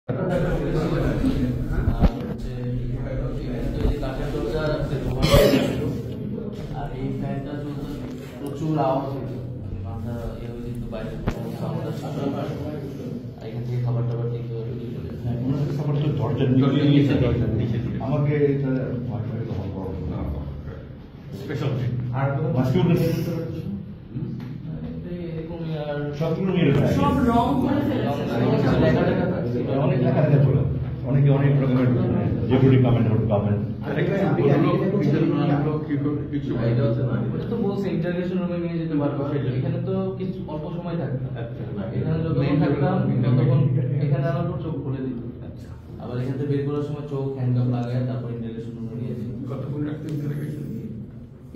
প্রচুর আওয়াজ মাথা কিন্তু বাইরে এখান থেকে খাবার টাবার দিতে আমাকে অনেক লেখালেখা ছিল, অনেকে অনেক রকমের জেটুরি কমেন্ট কমেন্ট তো বলছে ইন্টারগ্রেশন রুমে নিয়ে যেতে পারবো। এখানে তো কিছু অল্প সময় থাকতাম, এখানে যতক্ষণ থাকতাম ততক্ষণ এখানে আমার তো চোখ খুলে দিত, আবার এখান থেকে বের করার সময় চোখ হ্যান্ডকাপ লাগায় তারপর ইন্টারগ্রেশন রুমে নিয়ে যেত।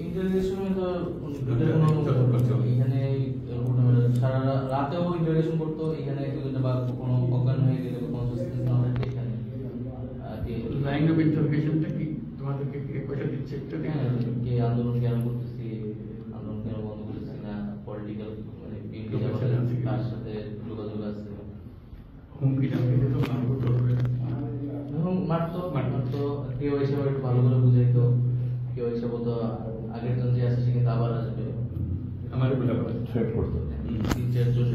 ইন্টারগ্রেশনে তো এখানে সারা রাতেও ইন্টারগ্রেশন করতো এখানে, বা কোনো অজ্ঞান হয়ে গেলে কনসিস্টেন্স না হলে এখানে লাইন অফ ইন্টারগ্রেশনটা কি তোমাদেরকে কে পয়সা দিচ্ছে একটু কে আন্দোলন কেন করতেছি, আন্দোলন কেন বন্ধ করতেছি না, পলিটিক্যাল মানে কার সাথে যোগাযোগ আছে, হুমকি টামকি দিত মারতো কেউ এসে একটু ভালো করে বুঝাইতো, কেউ এসে বলতো আগের জন যে আসে সে কিন্তু আবার আসবে, আমার থ্রেট করতো। 3-4 জন